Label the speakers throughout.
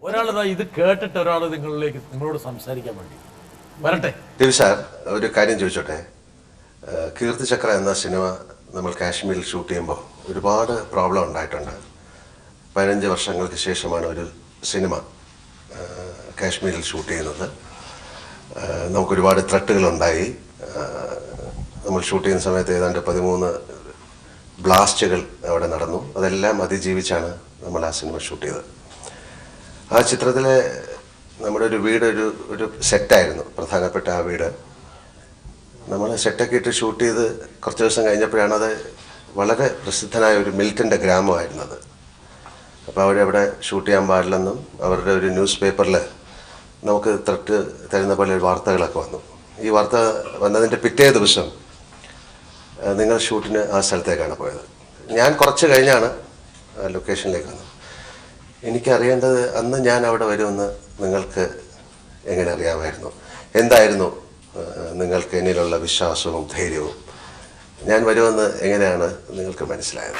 Speaker 1: ഒരാളിതാ ഇത് കേട്ടിട്ട് ഒരാൾ നിങ്ങളോട് സംസാരിക്കാൻ വേണ്ടി വരട്ടെ.
Speaker 2: രവി സാർ, ഒരു കാര്യം ചോദിച്ചോട്ടെ. കീർത്തിചക്ര എന്ന സിനിമ നമ്മൾ കാശ്മീരിൽ ഷൂട്ട് ചെയ്യുമ്പോൾ ഒരുപാട് പ്രോബ്ലം ഉണ്ടായിട്ടുണ്ട്. 15 വർഷങ്ങൾക്ക് ശേഷമാണ് ഒരു സിനിമ കാശ്മീരിൽ ഷൂട്ട് ചെയ്യുന്നത്. നമുക്കൊരുപാട് ത്രട്ടുകളുണ്ടായി. നമ്മൾ ഷൂട്ട് ചെയ്യുന്ന സമയത്ത് ഏതാണ്ട് 13 ബ്ലാസ്റ്റുകൾ അവിടെ നടന്നു. അതെല്ലാം അതിജീവിച്ചാണ് നമ്മൾ ആ സിനിമ ഷൂട്ട് ചെയ്തത്. ആ ചിത്രത്തിലെ നമ്മുടെ ഒരു വീട് ഒരു സെറ്റായിരുന്നു, പ്രധാനപ്പെട്ട ആ വീട്. നമ്മൾ സെറ്റൊക്കെ ഇട്ട് ഷൂട്ട് ചെയ്ത് കുറച്ച് ദിവസം കഴിഞ്ഞപ്പോഴാണ് അത് വളരെ പ്രസിദ്ധനായ ഒരു മിൽട്ടൻ്റെ ഗ്രാമമായിരുന്നത്. അപ്പോൾ അവരവിടെ ഷൂട്ട് ചെയ്യാൻ പാടില്ലെന്നും അവരുടെ ഒരു ന്യൂസ് പേപ്പറിൽ നമുക്ക് ത്രട്ട് തരുന്ന പോലെ വാർത്തകളൊക്കെ വന്നു. ഈ വാർത്ത വന്നതിൻ്റെ പിറ്റേ ദിവസം നിങ്ങൾ ഷൂട്ടിന് ആ സ്ഥലത്തേക്കാണ് പോയത്. ഞാൻ കുറച്ച് കഴിഞ്ഞാണ് ലൊക്കേഷനിലേക്ക് വന്നത്. എനിക്കറിയേണ്ടത് അന്ന് ഞാൻ അവിടെ വരുമെന്ന് നിങ്ങൾക്ക് എങ്ങനെ അറിയാമായിരുന്നു? എന്തായിരുന്നു നിങ്ങൾക്ക് എന്നിലുള്ള വിശ്വാസവും ധൈര്യവും? ഞാൻ വരുമെന്ന് എങ്ങനെയാണ് നിങ്ങൾക്ക് മനസ്സിലായത്?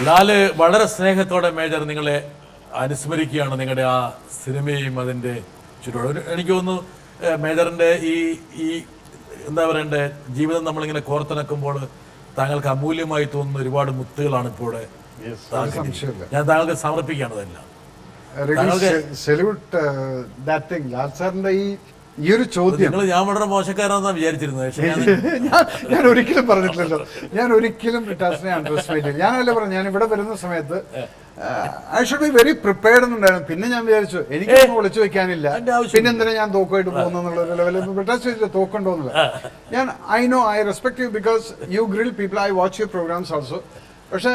Speaker 1: ലാല് വളരെ സ്നേഹത്തോടെ മേജർ നിങ്ങളെ അനുസ്മരിക്കുകയാണ്, നിങ്ങളുടെ ആ സിനിമയും അതിൻ്റെ ചുറ്റോട്. എനിക്ക് തോന്നുന്നു മേജറിൻ്റെ ഈ എന്താ പറയണ്ടേ, ജീവിതം നമ്മളിങ്ങനെ കോർത്തിണക്കുമ്പോൾ താങ്കൾക്ക് അമൂല്യമായി തോന്നുന്ന ഒരുപാട് മുത്തുകളാണ് ഇപ്പോൾ ഞാൻ താങ്കൾക്ക് സമർപ്പിക്കുകയാണ്. അതെല്ലാം
Speaker 3: ഈ ഒരു ചോദ്യം
Speaker 1: ഞാൻ വളരെ മോശക്കാരാണെന്നാണ് വിചാരിച്ചിരുന്നത്. പക്ഷേ
Speaker 3: ഞാൻ ഒരിക്കലും പറഞ്ഞിട്ടില്ലല്ലോ. ഞാൻ ഒരിക്കലും ടാസ്കിനെ അണ്ടർസ്റ്റിമേറ്റ് ചെയ്യില്ല. ഞാനല്ലേ പറഞ്ഞു, ഞാൻ ഇവിടെ വരുന്ന സമയത്ത് I should be very prepared എന്നുണ്ടായിരുന്നു. പിന്നെ ഞാൻ വിചാരിച്ചു എനിക്കൊന്നും ഒളിച്ചു വെക്കാനില്ല, പിന്നെ എന്തിനാ ഞാൻ തോക്കുമായിട്ട് പോകുന്നുള്ള ഒരു ലെവലിൽ തോക്കുണ്ടോന്നില്ല. ഞാൻ I respect you because you grill people, I watch your programmes also. പക്ഷെ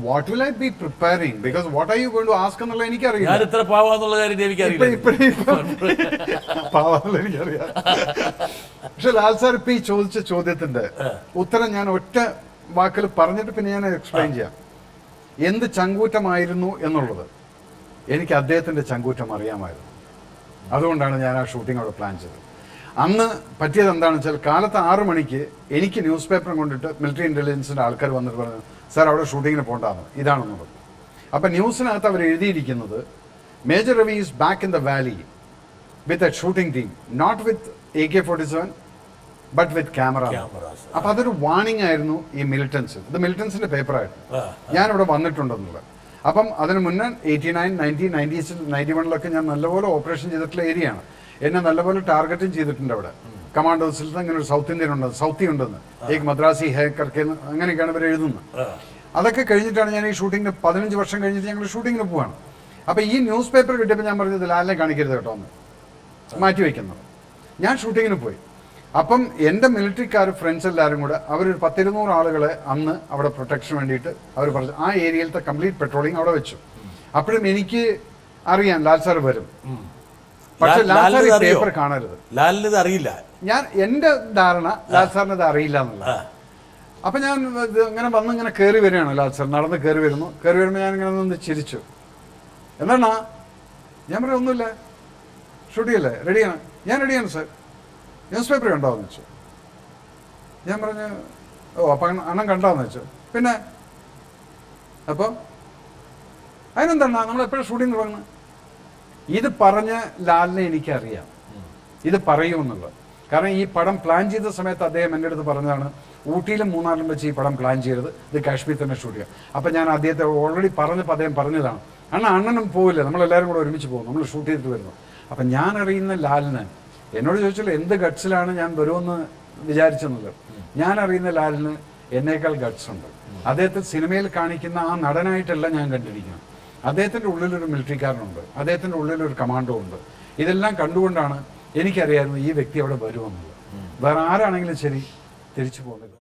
Speaker 3: what will I be preparing, because what are you going to ask എന്നുള്ള എനിക്കറിയില്ല.
Speaker 1: ഞാൻ ഇത്ര പാവാന്നുള്ള കാര്യം
Speaker 3: എനിക്കറിയാം. പക്ഷെ ലാൽ സാർ ഇപ്പൊ ഈ ചോദിച്ച ചോദ്യത്തിന്റെ ഉത്തരം ഞാൻ ഒറ്റ വാക്കിൽ പറഞ്ഞിട്ട് പിന്നെ ഞാൻ എക്സ്പ്ലെയിൻ ചെയ്യാം. എന്ത് ചങ്കൂറ്റമായിരുന്നു എന്നുള്ളത് എനിക്ക് അദ്ദേഹത്തിന്റെ ചങ്കൂറ്റം അറിയാമായിരുന്നു. അതുകൊണ്ടാണ് ഞാൻ ആ ഷൂട്ടിംഗ് അവിടെ പ്ലാൻ ചെയ്തത്. അന്ന് പറ്റിയത് എന്താണെന്ന് വെച്ചാൽ കാലത്ത് 6 മണിക്ക് എനിക്ക് ന്യൂസ് പേപ്പറും കൊണ്ടിട്ട് മിലിറ്ററി ഇന്റലിജൻസിന്റെ ആൾക്കാർ വന്നിട്ട് പറഞ്ഞു, സാർ അവിടെ ഷൂട്ടിങ്ങിന് പോകണ്ടാന്ന്, ഇതാണെന്നുള്ളത്. അപ്പം ന്യൂസിനകത്ത് അവർ എഴുതിയിരിക്കുന്നത് major Ravi is back in the valley with a shooting team, not with AK-47 but with camera. അപ്പം അതൊരു വാർണിംഗ് ആയിരുന്നു ഈ മിലിറ്റൻസ്. ഇത് മിലിറ്റൻസിന്റെ പേപ്പറായിരുന്നു, ഞാനിവിടെ വന്നിട്ടുണ്ടെന്നുള്ളത്. അപ്പം അതിന് മുന്നേ 89, 90, 90s, 91 ഞാൻ നല്ലപോലെ ഓപ്പറേഷൻ ചെയ്തിട്ടുള്ള ഏരിയയാണ്. എന്നെ നല്ലപോലെ ടാർഗറ്റും ചെയ്തിട്ടുണ്ട് അവിടെ. കമാൻഡോസിൽ അങ്ങനെ ഒരു സൗത്ത് ഇന്ത്യൻ ഉണ്ട്, സൗത്തി ഉണ്ടെന്ന്, ഏക് മദ്രാസി ഹേ കർക്കെന്ന് അങ്ങനെയൊക്കെയാണ് ഇവർ എഴുതുന്നത്. അതൊക്കെ കഴിഞ്ഞിട്ടാണ് ഞാൻ ഈ ഷൂട്ടിങ്ങിന് 15 വർഷം കഴിഞ്ഞിട്ട് ഞങ്ങൾ ഷൂട്ടിങ്ങിന് പോവാണ്. അപ്പം ഈ ന്യൂസ് പേപ്പർ കിട്ടിയപ്പോൾ ഞാൻ പറഞ്ഞത് ലാലിനെ കാണിക്കരുത് കേട്ടോ എന്ന് മാറ്റി വയ്ക്കുന്നത്. ഞാൻ ഷൂട്ടിങ്ങിന് പോയി. അപ്പം എൻ്റെ മിലിറ്ററിക്കാർ ഫ്രണ്ട്സ് എല്ലാവരും കൂടെ അവരൊരു 10-200 ആളുകളെ അന്ന് അവിടെ പ്രൊട്ടക്ഷൻ വേണ്ടിയിട്ട് അവർ പറഞ്ഞു ആ ഏരിയയിലത്തെ കംപ്ലീറ്റ് പെട്രോളിങ് അവിടെ വെച്ചു. അപ്പോഴും എനിക്ക് അറിയാം ലാൽ സാർ വരും, പക്ഷെ ലാൽ സാർ ഈ പേപ്പർ കാണരുത്.
Speaker 1: ലാലിന് അറിയില്ല. ഞാൻ
Speaker 3: എന്റെ ധാരണ ലാൽ സാറിന് ഇത് അറിയില്ല എന്നുള്ള. അപ്പൊ ഞാൻ ഇങ്ങനെ വന്ന് ഇങ്ങനെ കയറി വരികയാണ്. ലാൽ സാർ നടന്ന് കയറി വരുമ്പോൾ ഞാൻ ഇങ്ങനെ നിന്ന് ചിരിച്ചു. എന്താണ് ഞാൻ പറയാം, ഒന്നുമില്ല, ഷൂട്ടിയല്ലേ, റെഡിയാണ്, ഞാൻ റെഡിയാണ് സാർ, ന്യൂസ് പേപ്പർ കണ്ടോന്ന് വെച്ചു. ഞാൻ പറഞ്ഞു ഓ അപ്പം അണ്ണൻ കണ്ടോന്ന് വെച്ചു. പിന്നെ അപ്പം അതിനെന്താണ് നമ്മൾ എപ്പോഴും ഷൂട്ടിങ് തുടങ്ങുന്നത്? ഇത് പറഞ്ഞ ലാലിനെ എനിക്കറിയാം ഇത് പറയുമെന്നുള്ളത്. കാരണം ഈ പടം പ്ലാൻ ചെയ്ത സമയത്ത് അദ്ദേഹം എൻ്റെ അടുത്ത് പറഞ്ഞതാണ്, ഊട്ടിയിലും മൂന്നാറിലും വെച്ച് ഈ പടം പ്ലാൻ ചെയ്തത്, ഇത് കാശ്മീർ തന്നെ ഷൂട്ട് ചെയ്യാം. അപ്പം ഞാൻ അദ്ദേഹത്തെ ഓൾറെഡി പറഞ്ഞപ്പോൾ അദ്ദേഹം പറഞ്ഞതാണ്, അണ്ണനും പോവില്ല, നമ്മളെല്ലാവരും കൂടെ ഒരുമിച്ച് പോകും, നമ്മൾ ഷൂട്ട് ചെയ്തിട്ട് വരുന്നു. അപ്പം ഞാൻ അറിയുന്ന ലാലിന് എന്നോട് ചോദിച്ചല്ലോ എന്ത് ഗട്ട്സിലാണ് ഞാൻ വരുമെന്ന് വിചാരിച്ചെന്നുള്ളത്. ഞാൻ അറിയുന്ന ലാലിന് എന്നേക്കാൾ ഗട്ട്സ് ഉണ്ട്. അദ്ദേഹത്തെ സിനിമയിൽ കാണിക്കുന്ന ആ നടനായിട്ടല്ല ഞാൻ കണ്ടിരിക്കുന്നത്. അദ്ദേഹത്തിൻ്റെ ഉള്ളിലൊരു മിലിറ്ററിക്കാരനുണ്ട്, അദ്ദേഹത്തിൻ്റെ ഉള്ളിലൊരു കമാൻഡോ ഉണ്ട്. ഇതെല്ലാം കണ്ടുകൊണ്ടാണ് എനിക്കറിയായിരുന്നു ഈ വ്യക്തി അവിടെ വരുമെന്നുള്ളത്. വേറെ ആരാണെങ്കിലും ശരി തിരിച്ചു പോകുന്നത്.